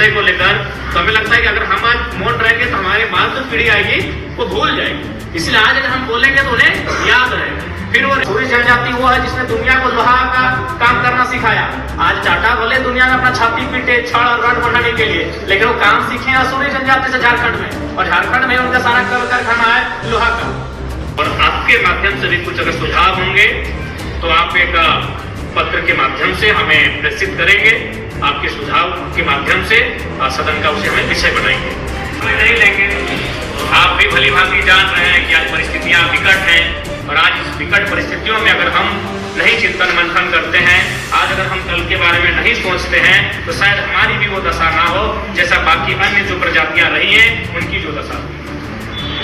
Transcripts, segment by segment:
विषय को लेकर, तो हमें लगता है कि अगर हम आज मौन रहेंगे तो हमारे बाद जो पीढ़ी आएगी वो भूल जाएगी। इसलिए आज अगर हम बोलेंगे तो उन्हें याद रहेगा। फिर वो सूर्य जनजाति वो है जिसने दुनिया को लोहा का काम करना सिखाया। आज टाटा भले दुनिया में अपना छाती पीटे छड़ और रड बनाने के लिए, लेकिन वो काम सीखे हैं सूर्य जनजाति से झारखंड में, और झारखंड में उनका सारा कल कारखाना है लोहा का। और आपके माध्यम से भी कुछ अगर सुझाव होंगे तो आप एक पत्र के माध्यम से हमें प्रेषित करेंगे। आपके सुझाव के माध्यम से सदन का उसे हमें विषय बनाएंगे, नहीं लेंगे। आप भी भली भांति जान रहे हैं कि आज परिस्थितियां विकट हैं, और आज इस विकट परिस्थितियों में अगर हम नहीं चिंतन मंथन करते हैं, आज अगर हम कल के बारे में नहीं सोचते हैं, तो शायद हमारी भी वो दशा ना हो जैसा बाकी अन्य जो प्रजातियां रही हैं उनकी जो दशा।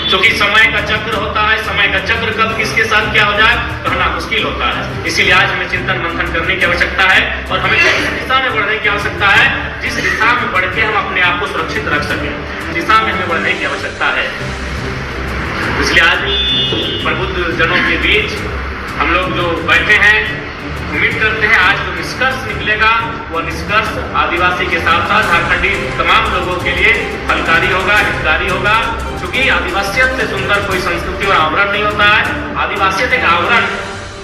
क्योंकि समय का चक्र होता है, समय का चक्र कब किसके साथ क्या हो जाए कहना मुश्किल होता है। इसीलिए आज हमें चिंतन मंथन करने की आवश्यकता है, और हमें जिस दिशा में बढ़ने की आवश्यकता है, जिस दिशा में बढ़ के हम अपने आप को सुरक्षित रख सकें, दिशा में हमें बढ़ने की आवश्यकता है। इसलिए आज प्रबुद्ध जनों के बीच हम लोग जो बैठे हैं, उम्मीद करते हैं आज जो निष्कर्ष निकलेगा वह निष्कर्ष आदिवासी के साथ साथ झारखंडी तमाम लोगों के लिए फलकारी होगा, हितकारी होगा। क्योंकि आदिवासियत से सुंदर कोई संस्कृति और आवरण नहीं होता है। आदिवासियत एक आवरण,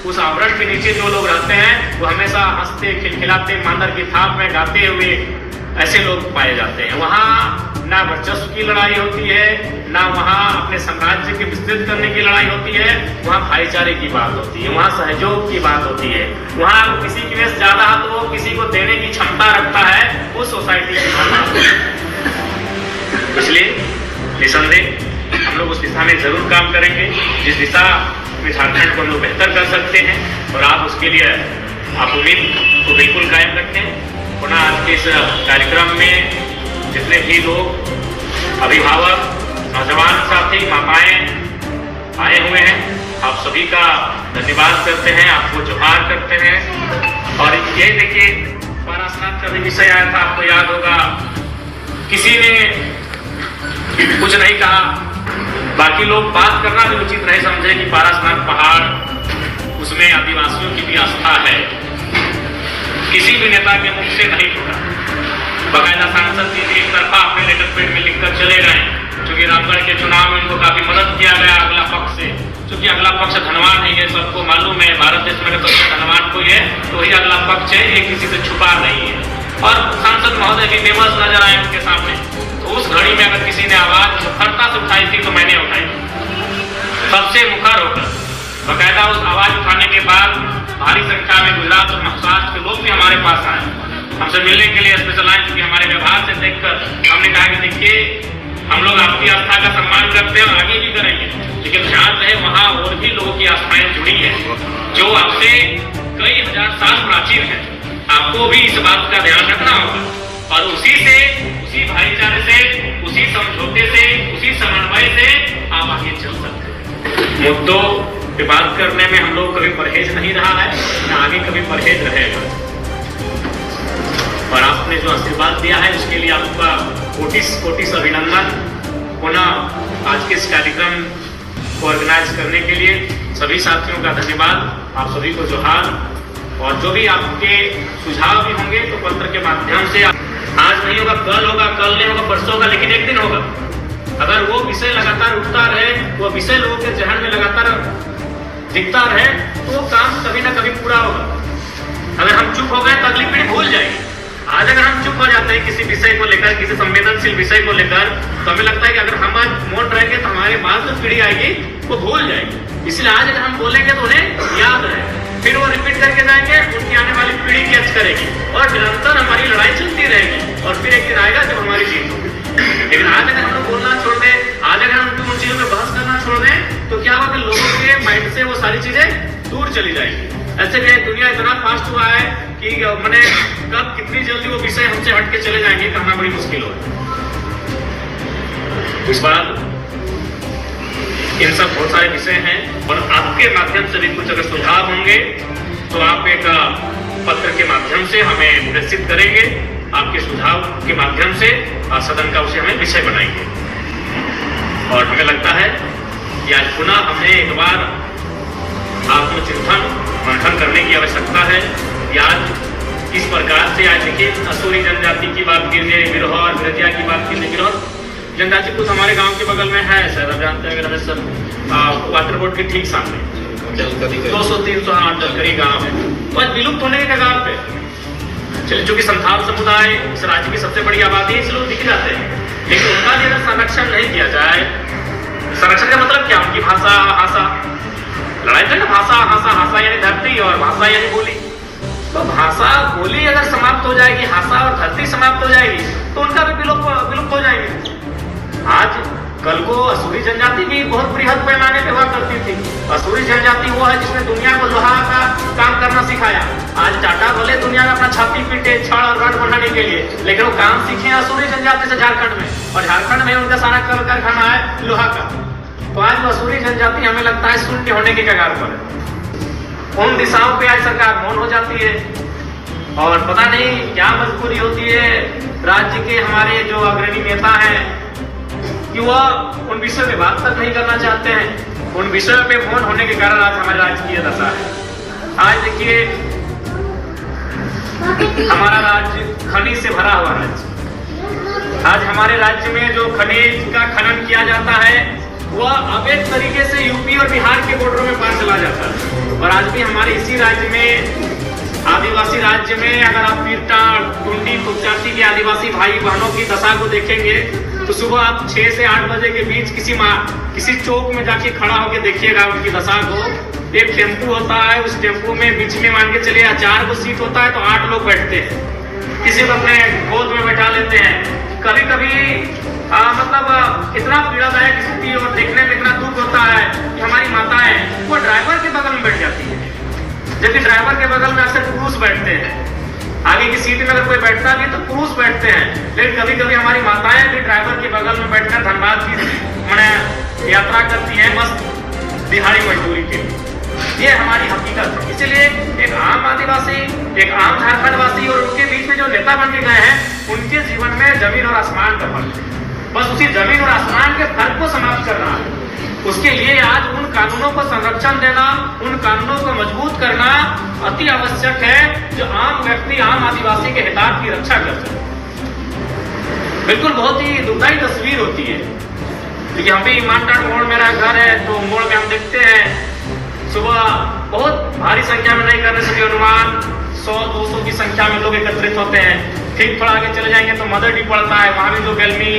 उस आवरण के नीचे जो लोग रहते हैं वो हमेशा हंसते खिलखिलाते मांदर की थाप में गाते हुए ऐसे लोग पाए जाते हैं। वहाँ ना वर्चस्व की लड़ाई होती है, ना वहाँ अपने साम्राज्य के विस्तृत करने की लड़ाई होती है, वहाँ भाईचारे की बात होती है, वहाँ सहयोग की बात होती है। वहाँ किसी की वजह ज्यादा है तो वो किसी को देने की क्षमता रखता है, वो सोसाइटी की बात है। इसलिए निसंदेह हम लोग उस दिशा में जरूर काम करेंगे जिस दिशा में झारखंड को हम लोग बेहतर कर सकते हैं, और आप उसके लिए आप उम्मीद को बिल्कुल कायम रखें। पुनः आज के इस कार्यक्रम में जितने भी लोग अभिभावक, नौजवान साथी, माताएं आए हुए हैं, आप सभी का धन्यवाद करते हैं, आपको जोहार करते हैं। और ये देखिए पारा स्नान का भी विषय आया था, आपको याद होगा, किसी ने कुछ नहीं कहा, बाकी लोग बात करना भी उचित नहीं समझे कि पारा स्नान पहाड़ उसमें आदिवासियों की भी आस्था है। किसी भी नेता के मुख से नहीं टूटा। बकायदा सांसद जी एक तरफा अपने लेटर पेड में लिखकर चले गए, क्योंकि रामगढ़ के चुनाव में उनको काफी मदद किया गया अगला पक्ष से। क्योंकि अगला पक्ष धनवान है, ये सबको मालूम है, भारत देश में सबसे धनवान कोई है तो वही अगला पक्ष है, ये किसी से छुपा नहीं है। और सांसद महोदय भी बेबस नजर आए उनके सामने। तो उस घड़ी में अगर किसी ने आवाज मुखरता से उठाई थी तो मैंने उठाई, सबसे मुखर होकर। बकायदा उस आवाज उठाने के बाद भारी संख्या में गुजरात और महाराष्ट्र के लोग भी हमारे पास आए हमसे मिलने के लिए स्पेशल आए, क्योंकि हमारे व्यवहार से देखकर हमने कहा कि देखिए हम लोग आपकी आस्था का सम्मान करते हैं और आगे भी करेंगे, लेकिन ध्यान रहे वहाँ और भी लोगों की आस्थाएं जुड़ी हैं जो आपसे कई हजार साल प्राचीन है। आपको भी इस बात का ध्यान रखना होगा, और उसी से, उसी भाईचारे से, उसी समझौते से, उसी समन्वय से आप आगे चल सकते हैं। मुद्दों पे बात करने में हम लोग कभी परहेज नहीं रहा है, न आगे कभी परहेज रहेगा। और आपने जो आशीर्वाद दिया है उसके लिए आपका कोटिस अभिनंदन। पुनः आज के इस कार्यक्रम को ऑर्गेनाइज करने के लिए सभी साथियों का धन्यवाद। आप सभी को जोहार। और जो भी आपके सुझाव भी होंगे तो पत्र के माध्यम से, आज नहीं होगा कल होगा, कल नहीं होगा परसों होगा, लेकिन एक दिन होगा। अगर वो विषय लगातार उठता रहे, वो विषय लोगों के जहन में लगातार दिखता रहे, तो वो काम कभी ना कभी पूरा होगा। अगर हम चुप हो गए तो अगली पीढ़ी भूल जाएगी। आज अगर हम चुप हो जाते हैं किसी विषय को लेकर, किसी संवेदनशील विषय को लेकर, तो हमें लगता है कि अगर हम आज मौन रहेंगे तो हमारे बाद जो पीढ़ी आएगी वो भूल जाएगी। इसलिए आज अगर हम बोलेंगे तो उन्हें याद रहे, फिर वो रिपीट करके जाएंगे, उनकी आने वाली पीढ़ी कैच करेगी, और निरंतर हमारी लड़ाई चलती रहेगी, और फिर एक दिन आएगा जब हमारी जीत होगी। लेकिन आज अगर हम लोग बोलना छोड़ दें, आज अगर हम उन चीजों में बहस करना छोड़ दें, तो क्या होगा कि लोगों के माइंड से वो सारी चीजें दूर चली जाएगी। ऐसे भी दुनिया इतना फास्ट हुआ है कि मैंने कब कितनी जल्दी वो विषय हमसे हट के चले जाएंगे कहना बड़ी मुश्किल हो। इस बार इन सब बहुत सारे विषय हैं, और आपके माध्यम से भी कुछ अगर सुझाव होंगे तो आप एक पत्र के माध्यम से हमें प्रेषित करेंगे। आपके सुझाव के माध्यम से सदन का उसे हमें विषय बनाएंगे। और हमें लगता है कि आज पुनः हमें एक बार आत्मचिंतन मंथन करने की आवश्यकता है कि आज किस प्रकार से आज देखिए असूरी जनजाति की बात कीजिए, बिरहोर और बिरतिया की बात कीजिए। बिरहोर जनजाति कुछ हमारे गांव के बगल में है, सर आप जानते हैं, अगर सब वाटर बोर्ड के ठीक सामने 200-300 करीब गाँव है, तो आज विलुप्त होने के कगार पे। चलिए, चूंकि संथाल समुदाय इस राज्य की सबसे बड़ी आबादी है, इसलिए वो दिख जाते हैं, लेकिन उनका भी अगर संरक्षण नहीं किया जाए, संरक्षण का मतलब क्या, उनकी भाषा हासा, लड़ाई तो ना, भाषा हासा, हासा यानी धरती और भाषा यानी बोली। तो भाषा बोली अगर समाप्त हो जाएगी, हासा और धरती समाप्त हो जाएगी, तो उनका भी विलुप्त हो जाएंगे। आज कल को असूरी जनजाति भी बहुत बृहद पैमाने पे हुआ करती थी। असूरी जनजाति वो है जिसने दुनिया को लोहा का काम करना सिखाया। आज टाटा भले दुनिया में अपना छाती पीटे छड़ और रड बनाने के लिए, लेकिन वो काम सीखे असूरी जनजाति से झारखंड में, और झारखंड में उनका सारा कल कारखाना है लोहा का। तो आज वो असूरी जनजाति हमें लगता है शून्य होने के कगार पर है। उन दिशाओं पे आज सरकार मौन हो जाती है, और पता नहीं क्या मजबूरी होती है राज्य के हमारे जो अग्रणी नेता हैं कि वह उन विषयों में बात तक नहीं करना चाहते हैं। उन विषयों पे मौन होने के कारण आज हमारे राज्य की यह दशा है। आज देखिए हमारा राज्य खनिज से भरा हुआ राज्य। आज हमारे राज्य में जो खनिज का खनन किया जाता है वह अवैध तरीके से यूपी और बिहार के बॉर्डरों में पार चला जाता है। और आज भी हमारे इसी राज्य में, आदिवासी राज्य में, अगर आप पीरटा, टुंडी, कुपचाटी के आदिवासी भाई बहनों की दशा को देखेंगे तो सुबह आप 6 से 8 बजे के बीच किसी चौक में जाके खड़ा होकर देखिएगा उनकी दशा को। एक टेम्पू होता है, उस टेम्पू में बीच में मान के चलिए 4 को सीट होता है तो 8 लोग बैठते हैं, किसी को अपने गोद में बैठा लेते हैं। कभी कभी मतलब इतना पीड़ादायक स्थिति और देखने में इतना दुख होता है कि हमारी माताएं वो ड्राइवर के बगल में बैठ जाती है, जबकि ड्राइवर के बगल में अक्सर पुरुष बैठते हैं। आगे की सीट में अगर कोई बैठता भी तो पुरुष बैठते हैं, लेकिन कभी कभी हमारी माताएं भी ड्राइवर के बगल में बैठकर धनबाद की यात्रा करती हैं बस दिहाड़ी मजदूरी के लिए। ये हमारी हकीकत है। इसलिए एक आम आदिवासी, एक आम झारखंडवासी और उनके बीच में जो नेता बन के गए हैं, उनके जीवन में जमीन और आसमान का फर्क है। बस उसी जमीन और आसमान के फर्क को समाप्त करना है। उसके लिए आज उन कानूनों को संरक्षण देना, उन कानूनों को मजबूत करना अति आवश्यक है जो आम व्यक्ति, आम आदिवासी के हितार्थ की रक्षा कर सके। बिल्कुल बहुत ही दुखदायी तस्वीर होती है, क्योंकि हम भी मानटाड़ मोड़ मेरा घर है, तो मोड़ में हम देखते हैं सुबह बहुत भारी संख्या में नहीं करने से भी अनुमान 100-200 की संख्या में लोग एकत्रित होते हैं। ठीक थोड़ा आगे चले जाएंगे तो मदरडी पड़ता है, वहाँ भी जो गलमी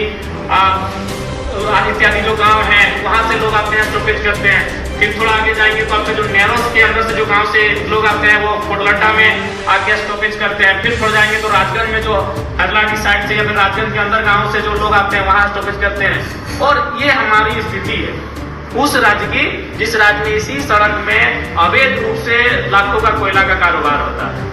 इत्यादि जो गांव हैं वहाँ से लोग आते हैं, स्टॉपेज करते हैं। फिर थोड़ा आगे जाएंगे तो आपके जो नैरोस के अंदर से जो गांव से लोग आते हैं वो कोटलट्टा में आके स्टॉपेज करते हैं। फिर थोड़ा जाएंगे तो राजगंज में जो हजला की साइड से या फिर राजगंज के अंदर गाँव से जो लोग आते हैं वहाँ स्टॉपेज करते हैं। और ये हमारी स्थिति है उस राज्य की जिस राज्य में इसी सड़क में अवैध रूप से लाखों का कोयला का कारोबार होता है।